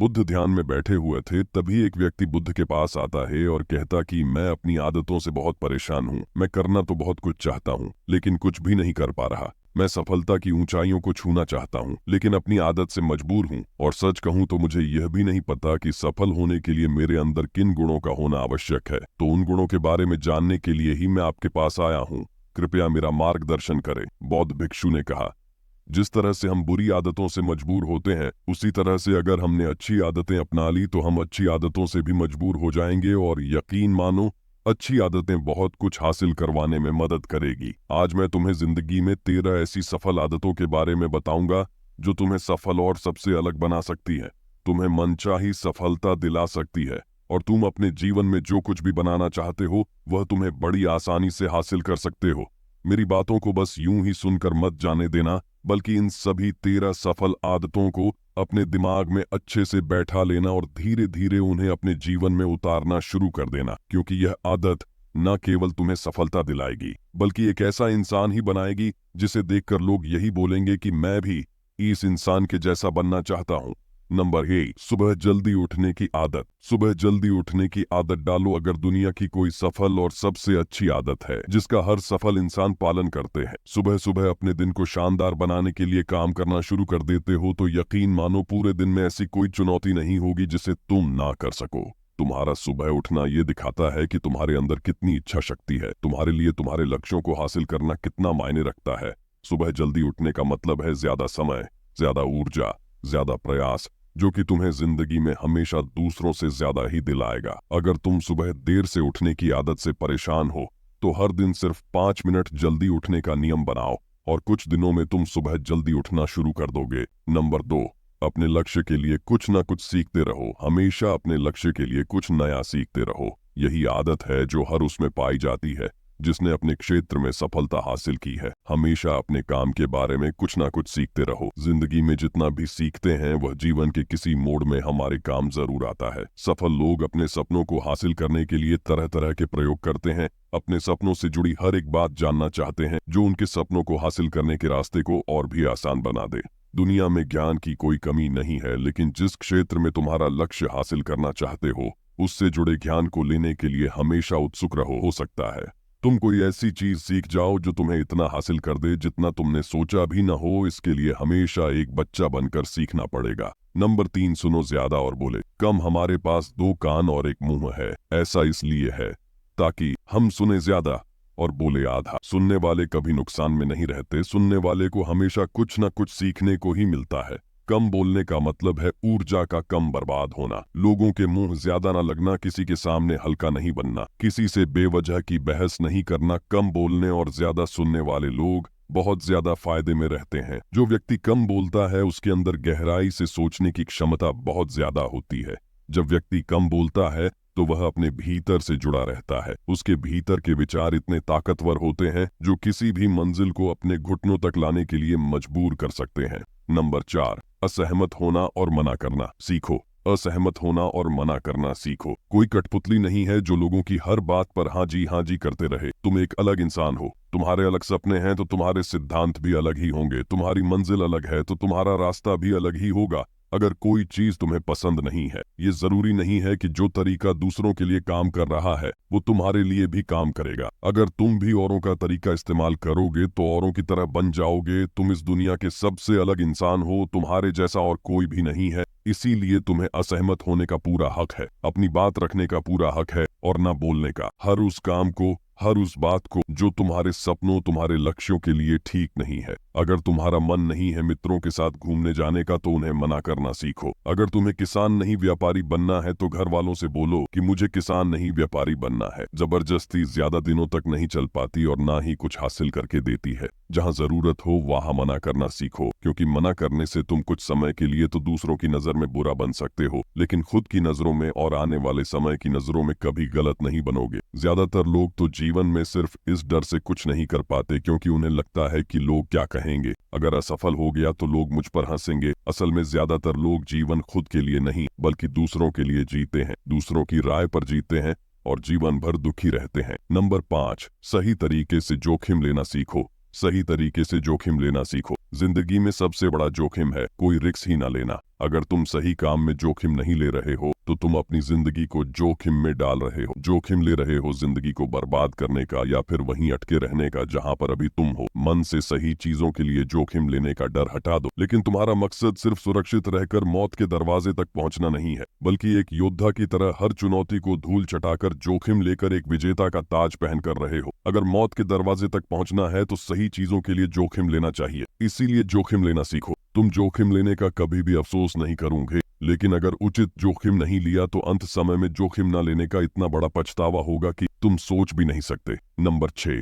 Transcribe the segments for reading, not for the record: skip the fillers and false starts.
बुद्ध ध्यान में बैठे हुए थे, तभी एक व्यक्ति बुद्ध के पास आता है और कहता कि मैं अपनी आदतों से बहुत परेशान हूँ। मैं करना तो बहुत कुछ चाहता हूँ, लेकिन कुछ भी नहीं कर पा रहा। मैं सफलता की ऊंचाइयों को छूना चाहता हूँ, लेकिन अपनी आदत से मजबूर हूँ। और सच कहूँ तो मुझे यह भी नहीं पता कि सफल होने के लिए मेरे अंदर किन गुणों का होना आवश्यक है। तो उन गुणों के बारे में जानने के लिए ही मैं आपके पास आया हूँ। कृपया मेरा मार्गदर्शन करें। बौद्ध भिक्षु ने कहा, जिस तरह से हम बुरी आदतों से मजबूर होते हैं, उसी तरह से अगर हमने अच्छी आदतें अपना ली तो हम अच्छी आदतों से भी मजबूर हो जाएंगे। और यकीन मानो, अच्छी आदतें बहुत कुछ हासिल करवाने में मदद करेगी। आज मैं तुम्हें जिंदगी में 13 ऐसी सफल आदतों के बारे में बताऊंगा जो तुम्हें सफल और सबसे अलग बना सकती है, तुम्हें मनचाही सफलता दिला सकती है, और तुम अपने जीवन में जो कुछ भी बनाना चाहते हो वह तुम्हें बड़ी आसानी से हासिल कर सकते हो। मेरी बातों को बस यूं ही सुनकर मत जाने देना, बल्कि इन सभी 13 सफल आदतों को अपने दिमाग में अच्छे से बैठा लेना और धीरे धीरे उन्हें अपने जीवन में उतारना शुरू कर देना। क्योंकि यह आदत न केवल तुम्हें सफलता दिलाएगी, बल्कि एक ऐसा इंसान ही बनाएगी जिसे देखकर लोग यही बोलेंगे कि मैं भी इस इंसान के जैसा बनना चाहता हूँ। नंबर 1, सुबह जल्दी उठने की आदत। सुबह जल्दी उठने की आदत डालो। अगर दुनिया की कोई सफल और सबसे अच्छी आदत है जिसका हर सफल इंसान पालन करते हैं, सुबह सुबह अपने दिन को शानदार बनाने के लिए काम करना शुरू कर देते हो, तो यकीन मानो पूरे दिन में ऐसी कोई चुनौती नहीं होगी जिसे तुम ना कर सको। तुम्हारा सुबह उठना ये दिखाता है कि तुम्हारे अंदर कितनी इच्छा शक्ति है, तुम्हारे लिए तुम्हारे लक्ष्यों को हासिल करना कितना मायने रखता है। सुबह जल्दी उठने का मतलब है ज्यादा समय, ज्यादा ऊर्जा, ज्यादा प्रयास, जो कि तुम्हें जिंदगी में हमेशा दूसरों से ज्यादा ही दिलाएगा। अगर तुम सुबह देर से उठने की आदत से परेशान हो, तो हर दिन सिर्फ 5 मिनट जल्दी उठने का नियम बनाओ, और कुछ दिनों में तुम सुबह जल्दी उठना शुरू कर दोगे। नंबर 2, अपने लक्ष्य के लिए कुछ ना कुछ सीखते रहो। हमेशा अपने लक्ष्य के लिए कुछ नया सीखते रहो। यही आदत है जो हर उसमें पाई जाती है जिसने अपने क्षेत्र में सफलता हासिल की है। हमेशा अपने काम के बारे में कुछ ना कुछ सीखते रहो। जिंदगी में जितना भी सीखते हैं वह जीवन के किसी मोड़ में हमारे काम जरूर आता है। सफल लोग अपने सपनों को हासिल करने के लिए तरह तरह के प्रयोग करते हैं। अपने सपनों से जुड़ी हर एक बात जानना चाहते हैं जो उनके सपनों को हासिल करने के रास्ते को और भी आसान बना दे। दुनिया में ज्ञान की कोई कमी नहीं है, लेकिन जिस क्षेत्र में तुम्हारा लक्ष्य हासिल करना चाहते हो उससे जुड़े ज्ञान को लेने के लिए हमेशा उत्सुक रहो। हो सकता है तुम कोई ऐसी चीज सीख जाओ जो तुम्हें इतना हासिल कर दे जितना तुमने सोचा भी न हो। इसके लिए हमेशा एक बच्चा बनकर सीखना पड़ेगा। नंबर 3, सुनो ज्यादा और बोले कम। हमारे पास 2 कान और 1 मुंह है। ऐसा इसलिए है ताकि हम सुने ज्यादा और बोले आधा। सुनने वाले कभी नुकसान में नहीं रहते। सुनने वाले को हमेशा कुछ न कुछ सीखने को ही मिलता है। कम बोलने का मतलब है ऊर्जा का कम बर्बाद होना। लोगों के मुंह ज्यादा ना लगना, किसी के सामने हल्का नहीं बनना, किसी से बेवजह की बहस नहीं करना। कम बोलने और ज्यादा सुनने वाले लोग बहुत ज्यादा फायदे में रहते हैं। जो व्यक्ति कम बोलता है उसके अंदर गहराई से सोचने की क्षमता बहुत ज्यादा होती है। जब व्यक्ति कम बोलता है तो वह अपने भीतर से जुड़ा रहता है। उसके भीतर के विचार इतने ताकतवर होते हैं जो किसी भी मंजिल को अपने घुटनों तक लाने के लिए मजबूर कर सकते हैं। नंबर 4, असहमत होना और मना करना सीखो। असहमत होना और मना करना सीखो। कोई कठपुतली नहीं है जो लोगों की हर बात पर हाँ जी करते रहे। तुम एक अलग इंसान हो। तुम्हारे अलग सपने हैं तो तुम्हारे सिद्धांत भी अलग ही होंगे। तुम्हारी मंजिल अलग है तो तुम्हारा रास्ता भी अलग ही होगा। अगर कोई चीज तुम्हें पसंद नहीं है, ये जरूरी नहीं है कि जो तरीका दूसरों के लिए काम कर रहा है वो तुम्हारे लिए भी काम करेगा। अगर तुम भी औरों का तरीका इस्तेमाल करोगे तो औरों की तरह बन जाओगे। तुम इस दुनिया के सबसे अलग इंसान हो। तुम्हारे जैसा और कोई भी नहीं है। इसीलिए तुम्हें असहमत होने का पूरा हक है, अपनी बात रखने का पूरा हक है, और ना बोलने का। हर उस काम को, हर उस बात को जो तुम्हारे सपनों, तुम्हारे लक्ष्यों के लिए ठीक नहीं है। अगर तुम्हारा मन नहीं है मित्रों के साथ घूमने जाने का तो उन्हें मना करना सीखो। अगर तुम्हें किसान नहीं व्यापारी बनना है तो घर वालों से बोलो कि मुझे किसान नहीं व्यापारी बनना है। जबरदस्ती ज्यादा दिनों तक नहीं चल पाती और ना ही कुछ हासिल करके देती है। जहाँ जरूरत हो वहाँ मना करना सीखो, क्योंकि मना करने से तुम कुछ समय के लिए तो दूसरों की नजर में बुरा बन सकते हो, लेकिन खुद की नजरों में और आने वाले समय की नजरों में कभी गलत नहीं बनोगे। ज्यादातर लोग तो जीवन में सिर्फ इस डर से कुछ नहीं कर पाते क्योंकि उन्हें लगता है कि लोग क्या कहेंगे। अगर असफल हो गया तो लोग मुझ पर हंसेंगे। असल में ज्यादातर लोग जीवन खुद के लिए नहीं बल्कि दूसरों के लिए जीते हैं, दूसरों की राय पर जीते हैं और जीवन भर दुखी रहते हैं। नंबर 5, सही तरीके से जोखिम लेना सीखो। सही तरीके से जोखिम लेना सीखो। जिंदगी में सबसे बड़ा जोखिम है कोई रिस्क ही ना लेना। अगर तुम सही काम में जोखिम नहीं ले रहे हो तो तुम अपनी जिंदगी को जोखिम में डाल रहे हो। जोखिम ले रहे हो जिंदगी को बर्बाद करने का या फिर वहीं अटके रहने का जहां पर अभी तुम हो। मन से सही चीजों के लिए जोखिम लेने का डर हटा दो। लेकिन तुम्हारा मकसद सिर्फ सुरक्षित रहकर मौत के दरवाजे तक पहुंचना नहीं है, बल्कि एक योद्धा की तरह हर चुनौती को धूल चटाकर जोखिम लेकर एक विजेता का ताज पहन कर रहे हो। अगर मौत के दरवाजे तक पहुंचना है तो सही चीजों के लिए जोखिम लेना चाहिए। इसीलिए जोखिम लेना सीखो। तुम जोखिम लेने का कभी भी अफसोस नहीं करोगे, लेकिन अगर उचित जोखिम नहीं लिया तो अंत समय में जोखिम न लेने का इतना बड़ा पछतावा होगा कि तुम सोच भी नहीं सकते। नंबर 6,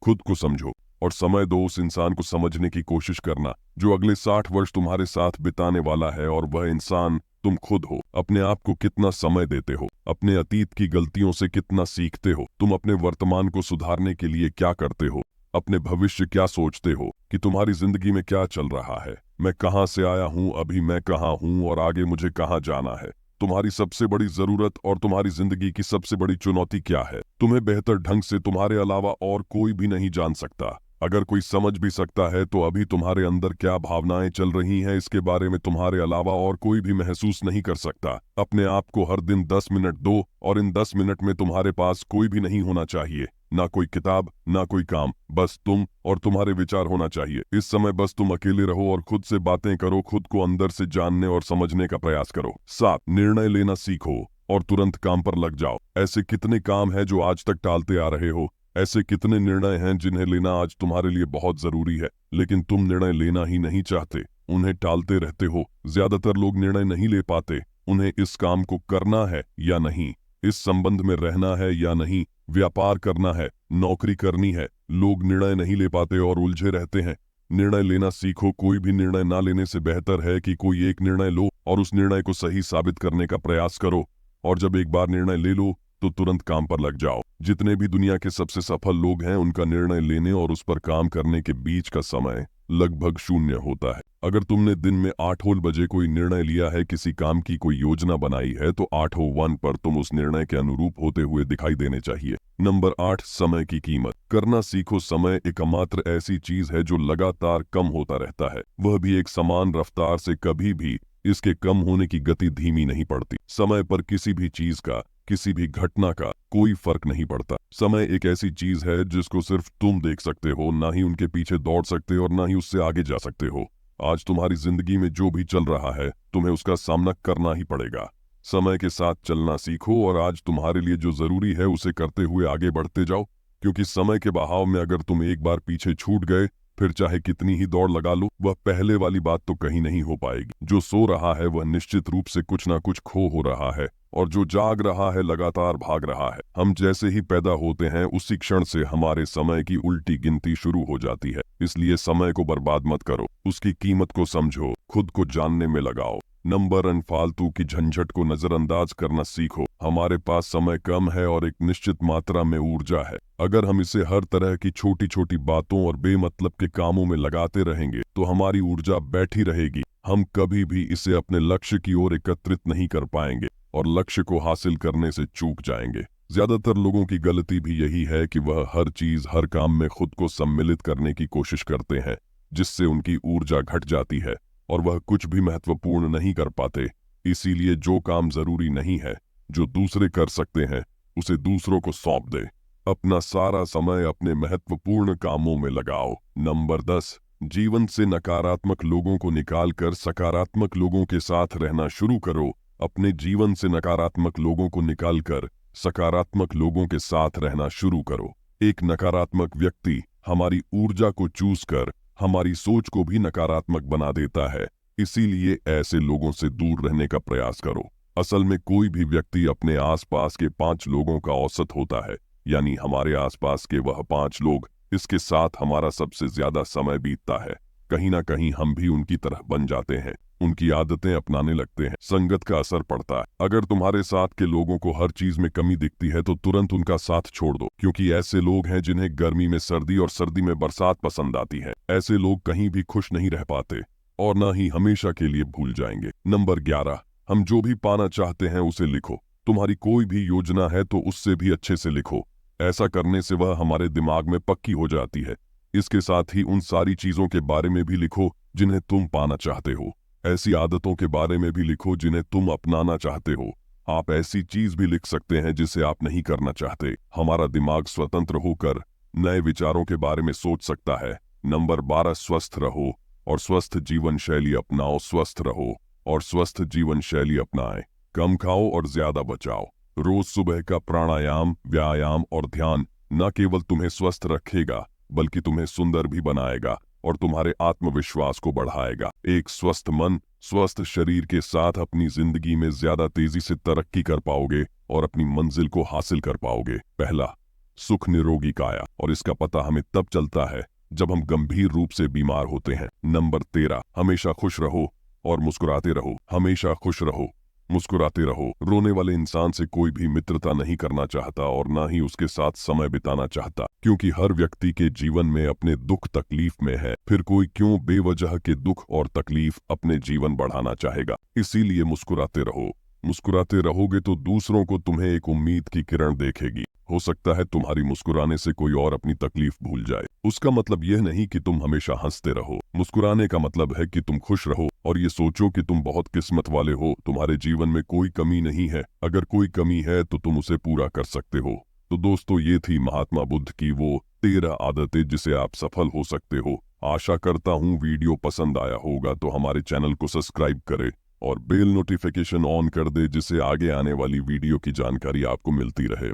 खुद को समझो और समय दो उस इंसान को समझने की कोशिश करना जो अगले 60 वर्ष तुम्हारे साथ बिताने वाला है, और वह इंसान तुम खुद हो। अपने आप को कितना समय देते हो, अपने अतीत की गलतियों से कितना सीखते हो, तुम अपने वर्तमान को सुधारने के लिए क्या करते हो, अपने भविष्य क्या सोचते हो कि तुम्हारी जिंदगी में क्या चल रहा है। मैं कहां से आया हूं, अभी मैं कहां हूं और आगे मुझे कहां जाना है। तुम्हारी सबसे बड़ी जरूरत और तुम्हारी जिंदगी की सबसे बड़ी चुनौती क्या है, तुम्हें बेहतर ढंग से तुम्हारे अलावा और कोई भी नहीं जान सकता। अगर कोई समझ भी सकता है तो अभी तुम्हारे अंदर क्या भावनाएं चल रही हैं इसके बारे में तुम्हारे अलावा और कोई भी महसूस नहीं कर सकता। अपने आप को हर दिन 10 मिनट दो और इन 10 मिनट में तुम्हारे पास कोई भी नहीं होना चाहिए, ना कोई किताब ना कोई काम, बस तुम और तुम्हारे विचार होना चाहिए। इस समय बस तुम अकेले रहो और खुद से बातें करो, खुद को अंदर से जानने और समझने का प्रयास करो। 7, निर्णय लेना सीखो और तुरंत काम पर लग जाओ। ऐसे कितने काम हैं जो आज तक टालते आ रहे हो, ऐसे कितने निर्णय हैं जिन्हें लेना आज तुम्हारे लिए बहुत जरूरी है, लेकिन तुम निर्णय लेना ही नहीं चाहते, उन्हें टालते रहते हो। ज्यादातर लोग निर्णय नहीं ले पाते, उन्हें इस काम को करना है या नहीं, इस संबंध में रहना है या नहीं, व्यापार करना है, नौकरी करनी है। लोग निर्णय नहीं ले पाते और उलझे रहते हैं। निर्णय लेना सीखो। कोई भी निर्णय ना लेने से बेहतर है कि कोई एक निर्णय लो और उस निर्णय को सही साबित करने का प्रयास करो, और जब एक बार निर्णय ले लो तो तुरंत काम पर लग जाओ। जितने भी दुनिया के सबसे सफल लोग हैं उनका निर्णय लेने और उस पर काम करने के बीच का समय लगभग 0 होता है। अगर तुमने दिन में 8 बजे कोई निर्णय लिया है, किसी काम की कोई योजना बनाई है, तो 8 पर तुम उस निर्णय के अनुरूप होते हुए दिखाई देने चाहिए। नंबर 8, समय की कीमत करना सीखो। समय एकमात्र ऐसी चीज है जो लगातार कम होता रहता है, वह भी एक समान रफ्तार से। कभी भी इसके कम होने की गति धीमी नहीं पड़ती। समय पर किसी भी चीज का, किसी भी घटना का कोई फर्क नहीं पड़ता। समय एक ऐसी चीज है जिसको सिर्फ तुम देख सकते हो, ना ही उनके पीछे दौड़ सकते और ना ही उससे आगे जा सकते हो। आज तुम्हारी जिंदगी में जो भी चल रहा है तुम्हें उसका सामना करना ही पड़ेगा। समय के साथ चलना सीखो और आज तुम्हारे लिए जो जरूरी है उसे करते हुए आगे बढ़ते जाओ, क्योंकि समय के बहाव में अगर तुम एक बार पीछे छूट गए फिर चाहे कितनी ही दौड़ लगा लो, वह पहले वाली बात तो कहीं नहीं हो पाएगी। जो सो रहा है वह निश्चित रूप से कुछ ना कुछ खो हो रहा है, और जो जाग रहा है लगातार भाग रहा है। हम जैसे ही पैदा होते हैं उसी क्षण से हमारे समय की उल्टी गिनती शुरू हो जाती है। इसलिए समय को बर्बाद मत करो, उसकी कीमत को समझो, खुद को जानने में लगाओ। नंबर 9, फालतू की झंझट को नजरअंदाज करना सीखो। हमारे पास समय कम है और एक निश्चित मात्रा में ऊर्जा है। अगर हम इसे हर तरह की छोटी छोटी बातों और बेमतलब के कामों में लगाते रहेंगे तो हमारी ऊर्जा बैठी रहेगी। हम कभी भी इसे अपने लक्ष्य की ओर एकत्रित नहीं कर पाएंगे और लक्ष्य को हासिल करने से चूक जाएंगे। ज्यादातर लोगों की गलती भी यही है कि वह हर चीज, हर काम में खुद को सम्मिलित करने की कोशिश करते हैं, जिससे उनकी ऊर्जा घट जाती है और वह कुछ भी महत्वपूर्ण नहीं कर पाते। इसीलिए जो काम जरूरी नहीं है, जो दूसरे कर सकते हैं, उसे दूसरों को सौंप दे। अपना सारा समय अपने महत्वपूर्ण कामों में लगाओ। नंबर 10, जीवन से नकारात्मक लोगों को निकालकर सकारात्मक लोगों के साथ रहना शुरू करो। अपने जीवन से नकारात्मक लोगों को निकालकर सकारात्मक लोगों के साथ रहना शुरू करो। एक नकारात्मक व्यक्ति हमारी ऊर्जा को चूस कर हमारी सोच को भी नकारात्मक बना देता है। इसीलिए ऐसे लोगों से दूर रहने का प्रयास करो। असल में कोई भी व्यक्ति अपने आसपास के 5 लोगों का औसत होता है, यानी हमारे आसपास के वह 5 लोग, इसके साथ हमारा सबसे ज्यादा समय बीतता है। कहीं ना कहीं हम भी उनकी तरह बन जाते हैं, उनकी आदतें अपनाने लगते हैं। संगत का असर पड़ता है। अगर तुम्हारे साथ के लोगों को हर चीज में कमी दिखती है तो तुरंत उनका साथ छोड़ दो, क्योंकि ऐसे लोग हैं जिन्हें गर्मी में सर्दी और सर्दी में बरसात पसंद आती है। ऐसे लोग कहीं भी खुश नहीं रह पाते और न ही हमेशा के लिए भूल जाएंगे। नंबर 11, हम जो भी पाना चाहते हैं उसे लिखो। तुम्हारी कोई भी योजना है तो उससे भी अच्छे से लिखो। ऐसा करने से वह हमारे दिमाग में पक्की हो जाती है। इसके साथ ही उन सारी चीजों के बारे में भी लिखो जिन्हें तुम पाना चाहते हो। ऐसी आदतों के बारे में भी लिखो जिन्हें तुम अपनाना चाहते हो। आप ऐसी चीज भी लिख सकते हैं जिसे आप नहीं करना चाहते। हमारा दिमाग स्वतंत्र होकर नए विचारों के बारे में सोच सकता है। नंबर 12, स्वस्थ रहो और स्वस्थ जीवन शैली अपनाओ। स्वस्थ रहो और स्वस्थ जीवन शैली अपनाएं। कम खाओ और ज्यादा बचाओ। रोज सुबह का प्राणायाम, व्यायाम और ध्यान न केवल तुम्हें स्वस्थ रखेगा बल्कि तुम्हें सुंदर भी बनाएगा और तुम्हारे आत्मविश्वास को बढ़ाएगा। एक स्वस्थ मन, स्वस्थ शरीर के साथ अपनी जिंदगी में ज्यादा तेजी से तरक्की कर पाओगे और अपनी मंजिल को हासिल कर पाओगे। पहला, सुख निरोगी काया, और इसका पता हमें तब चलता है जब हम गंभीर रूप से बीमार होते हैं। नंबर 13, हमेशा खुश रहो और मुस्कुराते रहो। हमेशा खुश रहो, मुस्कुराते रहो। रोने वाले इंसान से कोई भी मित्रता नहीं करना चाहता और ना ही उसके साथ समय बिताना चाहता, क्योंकि हर व्यक्ति के जीवन में अपने दुख तकलीफ में है। फिर कोई क्यों बेवजह के दुख और तकलीफ अपने जीवन बढ़ाना चाहेगा। इसीलिए मुस्कुराते रहो। मुस्कुराते रहोगे तो दूसरों को तुम्हें एक उम्मीद की किरण देखेगी। हो सकता है तुम्हारी मुस्कुराने से कोई और अपनी तकलीफ भूल जाए। उसका मतलब यह नहीं कि तुम हमेशा हंसते रहो। मुस्कुराने का मतलब है कि तुम खुश रहो और ये सोचो कि तुम बहुत किस्मत वाले हो। तुम्हारे जीवन में कोई कमी नहीं है। अगर कोई कमी है तो तुम उसे पूरा कर सकते हो। तो दोस्तों, ये थी महात्मा बुद्ध की वो 13 आदतें जिसे आप सफल हो सकते हो। आशा करता हूँ वीडियो पसंद आया होगा, तो हमारे चैनल को सब्सक्राइब करें और बेल नोटिफिकेशन ऑन कर दे जिससे आगे आने वाली वीडियो की जानकारी आपको मिलती रहे।